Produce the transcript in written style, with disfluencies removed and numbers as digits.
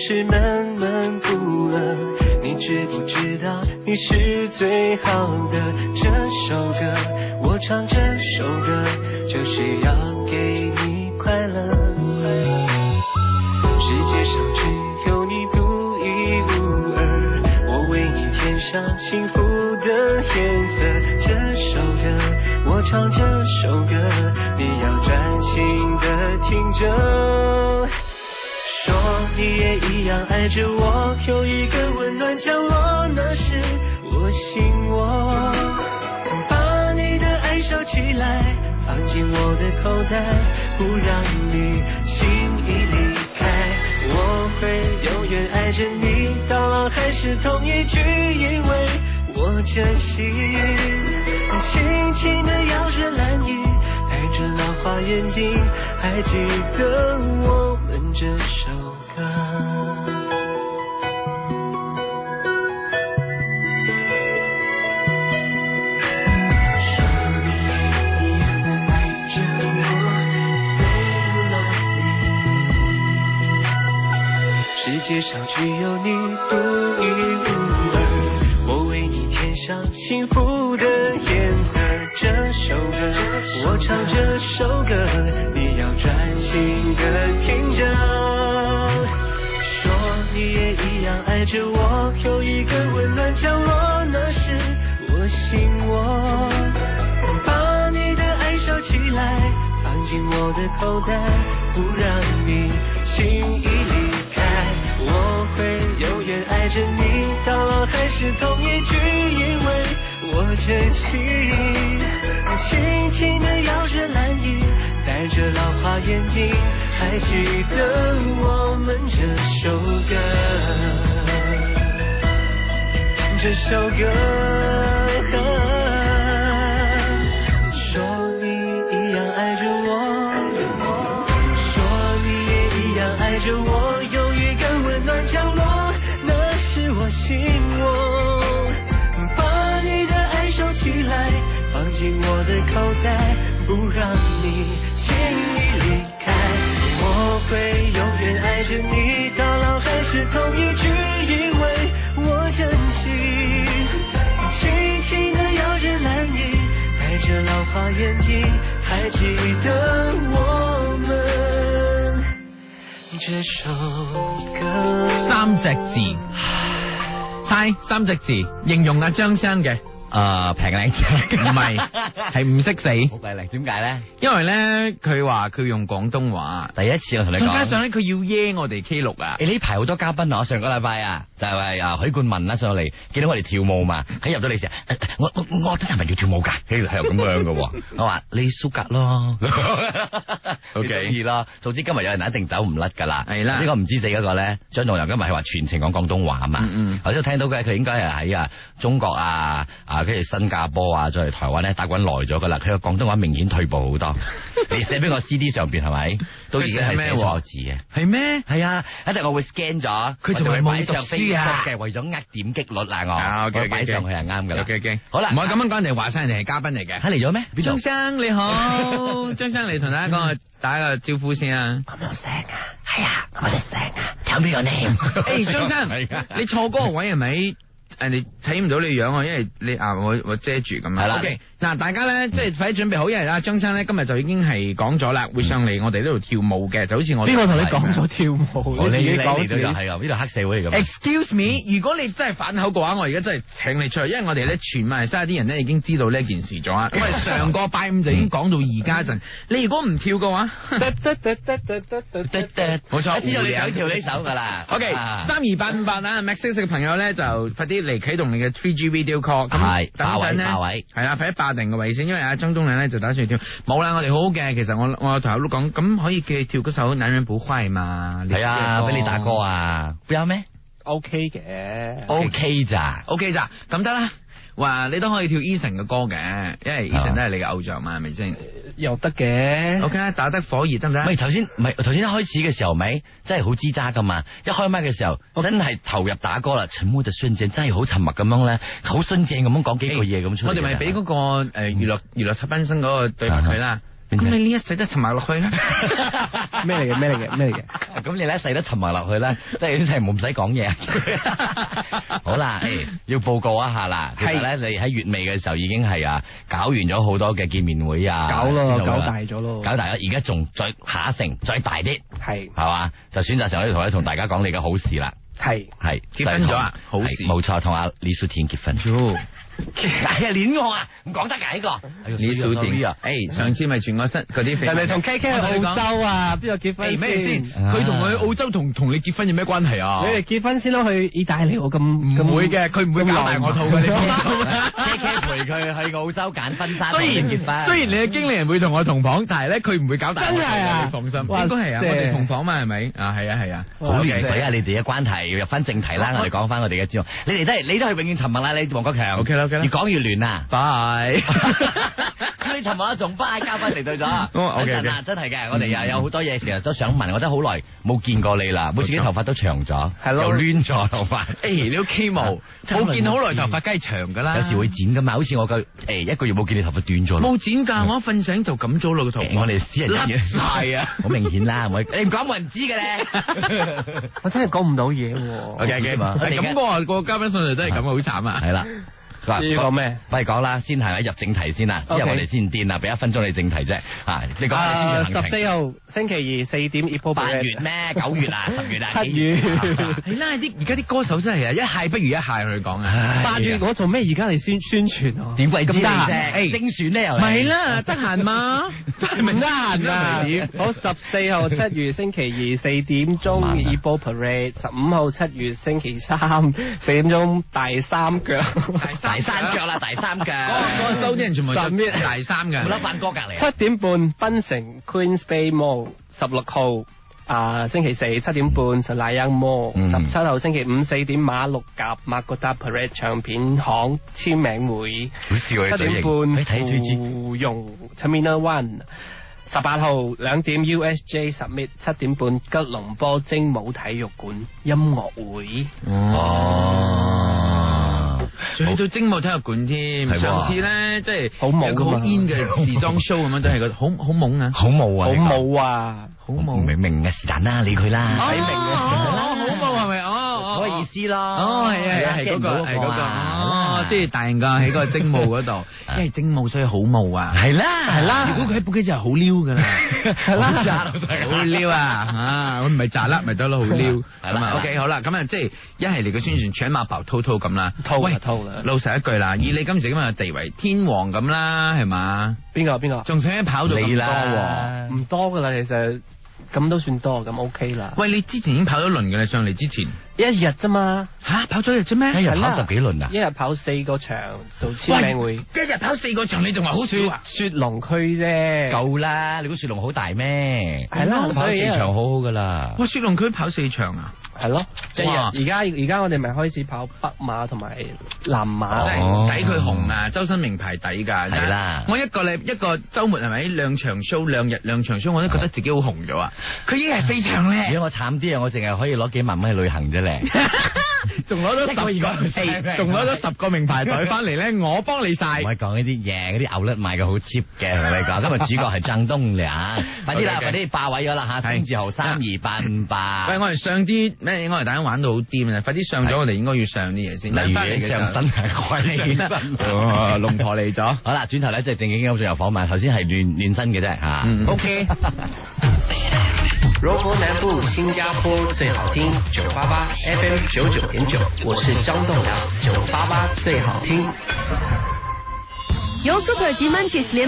是闷闷不乐。你知不知道你是最好的？这首歌我唱这首歌，就是要给你快乐。世界上只有你独一无二，我为你添上幸福的颜色。这首歌我唱这首歌，你要专心的听着。说你也一样爱着我，有一个温暖降落，那是我心窝。把你的爱收起来，放进我的口袋，不让你轻易离开。我会永远爱着你，到老还是同一句，因为我真心。轻轻地摇着篮椅，戴着老花眼镜，还记得我们这首歌。说你也一样爱着我，最 lonely。世界上只有你独一无二，我为你添上幸福的颜色。这首歌我唱这首歌，你要专心的听着。说你也一样爱着我，有一个温暖降落，那是我心窝。把你的爱收起来，放进我的口袋，不让你轻易离开。我会永远爱着你，到老还是同一句，因为我真心。轻轻地摇着篮椅，戴着老花眼镜，还记得我们这首歌。这首歌说你一样爱着我，说你也一样爱着我，有一个温暖降落，那是我心窝。把你的爱收起来，放进我的口袋，不让你轻易离开。我会永远爱着你，到老还是同一句，因为我真心。轻轻地摇着篮椅，戴着老花眼镜，还记得我们这首歌。三隻字，猜三隻字形容阿張生嘅。平靚仔，唔係，係唔識死。好鬼靚，點解咧？因為咧，佢話佢用廣東話，第一次我同你講。再加上咧，佢要耶我哋 K6啊！呢排好多嘉賓啊，我上個禮拜啊，就係許冠文啦上嚟，見到我哋跳舞嘛，喺入到嚟時，我得係咪要跳舞㗎？係咁樣嘅喎。我話你蘇格咯，OK 中意咯。總之今日有人一定走唔甩㗎啦。係啦，呢個唔知死嗰個咧，張棟樑今日係話全程講廣東話啊嘛。頭先聽到嘅佢應該係喺中國跟住新加坡啊，再嚟台灣咧打滾耐咗噶啦，佢嘅廣東話明顯退步好多。你寫俾我 CD 上邊係咪都已經係寫錯字嘅？係咩？係啊，一陣我會 scan 咗，佢仲係冇讀書啊，嘅為咗點擊率啊，我擺上去係啱噶啦。好啦，唔好咁樣講，人哋話晒人哋係嘉賓嚟嘅，嚟咗咩？張生你好，張生你同大家講打個招呼先啊。我冇聲啊，係啊，我哋聲啊，Tell me your name。誒，張生，你坐嗰個位係咪？人哋睇唔到你樣啊，因為你我遮住咁樣。係啦。OK， 嗱，大家咧即係快啲準備好，因為阿張生咧今日就已經係講咗啦，會上嚟我哋呢度跳舞嘅，就好似我邊個同你講咗跳舞？你講咗係啊，呢度黑社會嚟㗎。Excuse me， 如果你真係反口嘅話，我而家真係請你出去，因為我哋咧全馬來西亞啲人咧已經知道呢件事咗啊。因為上個拜五就已經講到而家陣，你如果唔跳嘅話，冇錯，知道你想跳呢首㗎啦。OK，32858啊 ，Max 嘅朋友咧就快啲嚟啟動你嘅 3G video call， 咁等陣咧係啦，快啲霸定個位先，因為阿張棟樑咧就打算跳，冇啦，我哋好好嘅，其實我同阿都講，咁可以叫佢跳嗰首男人不壞嘛，係啊，俾你打歌啊，不要咩 ？OK 嘅 ，OK 咋，咁得啦。話你都可以跳 Eason 嘅歌嘅，因為 Eason 都係你嘅偶像嘛，係咪先？又得嘅。OK， 打得火熱得唔得？頭先一開始嘅時候咪真係好吱喳噶嘛，一開麥嘅時候真係投入打歌啦，沉默就瞬間真係好沉默咁樣咧，好瞬間咁樣講幾句嘢咁出嚟。我哋咪俾嗰個娛樂七分生嗰個對白佢啦。咁你呢一世都沉埋落去咧？咩嚟嘅？咁你咧一世都沉埋落去咧，即係真係唔使講嘢。好啦，要報告一下啦。其實咧，你喺月尾嘅時候已經係搞完咗好多嘅見面會啊，搞大咗咯，而家仲再下一城再大啲，係嘛？就選擇上呢度同大家講你嘅好事啦。係結婚咗啊？好事，冇錯，同阿李淑田結婚。戀我啊，唔講得㗎呢個。李淑田上次咪全個室嗰啲人哋同 K K 去澳洲啊，邊個結婚咩先？佢同佢澳洲同你結婚有咩關係啊？你哋結婚先咯，去意大利我咁唔會嘅，佢唔會搞大我肚嘅。你放心，K K 陪佢去澳洲揀婚紗。雖然你嘅經理人會同我同房，但係咧佢唔會搞大我肚。真係啊，你放心，應該係啊，我哋同房嘛係咪？係啊。好亂水啊！你哋嘅關係要入翻正題啦，我哋講翻我哋嘅節目。你都係永遠沉默啦，你黃國強。OK 啦。越講越亂啊！拜，你尋晚仲拜嘉賓嚟對咗。OK，真係嘅，我哋又有好多嘢，成日都想問，我真係好耐冇見過你啦，每次啲頭髮都長咗，又攣咗頭髮。你都 K 毛，冇見好耐頭髮梗係長噶啦。有時會剪噶嘛，好似我個一個月冇見你頭髮短咗。冇剪㗎，我一瞓醒就咁咗咯個頭。我哋私人嘢係啊，好明顯啦，你唔講冇人知嘅咧。我真係講唔到嘢喎。OK，係咁喎，個嘉賓上嚟都係咁，好慘啊。係啦。要講咩？快講啦，先係入正題先啦，之後我哋先癲啦，俾1分鐘你正題啫。你講下你先。14號星期二4點 Apple 8月咩？9月啊？10月啊？7月。係啦，而家啲歌手真係一蟹不如一蟹去講啊。8月我做咩而家嚟宣傳啊？點鬼知你啫？精選咧又咪啦，得閒嘛？唔得閒啊！好14號7月星期二4點鐘 Apple Parade， 15號7月星期3 4點鐘大三腳。大三腳啦，大三腳。嗰個周啲人全部着大衫嘅，冇得扮歌隔離。7點半檳城 Queens Bay Mall， 16號星期4 7點半神奈央 Mall， 17號星期5 4點馬六甲 Magoda Parade 唱片行簽名會，好笑啊！ 7點半芙蓉 Terminal One。18號2點 USJ Summit， 7點半吉隆坡精武體育館音樂會。仲去到精武體育館添，上次咧即係有個好 in 嘅時裝 show 咁樣，都係個好懵啊，好冇啊，好冇啊，好冇明嘅是但啦，理佢啦，睇明嘅，好冇係咪？嗰個意思咯，係嗰個，即係大人㗎喺個精武嗰度，因為精武所以好冇啊，係啦，如果佢喺部機就係好撩㗎啦，係啦，好撩啊，我唔係炸甩咪得咯，好撩，係嘛 ？OK 好啦，咁啊即係一係嚟個宣傳搶馬爆滔滔咁啦，老實一句啦，以你今時今日嘅地位，天王咁啦，係嘛？邊個？仲想跑到咁多喎？唔多噶啦，其實咁都算多，咁 OK 啦。喂，你之前已經跑咗輪嘅啦，上嚟之前1日啫嘛。吓，跑咗1日啫咩？一日跑10幾輪啊？一日跑4個場做簽名會。一日跑4個場，你仲話好少啊？雪龍區啫，夠啦！你估雪龍好大咩？係啦，跑4場好好噶啦。哇，雪龍區跑4場啊？係咯，而家我哋咪開始跑北馬同埋南馬，即係抵佢紅啊！周身名牌抵㗎，係啦。我一個週末係咪2場 show 2日2場 show，我都覺得自己好紅咗啊！佢已經係4場咧。如果我慘啲啊，我淨係可以攞幾萬蚊去旅行啫咧。仲攞咗10個名牌袋翻嚟咧，我幫你晒。唔可以講呢啲嘢，嗰啲牛甩賣嘅好 cheap 嘅，同你講。今日主角係鄭東良，快啲啦，快啲霸位咗啦嚇！星字號3288。喂，我哋上啲咩？我哋大家玩到好癲啊！快啲上咗，我哋應該要上啲嘢先。例如上身係貴龍婆嚟咗。好啦，轉頭咧即係正經咁，仲有訪問。頭先係亂身嘅啫嚇。OK。柔佛南部新加坡最好聽988 FM 99.9，我是張棟梁，988最好聽。由 Super 及 Munchies 聯合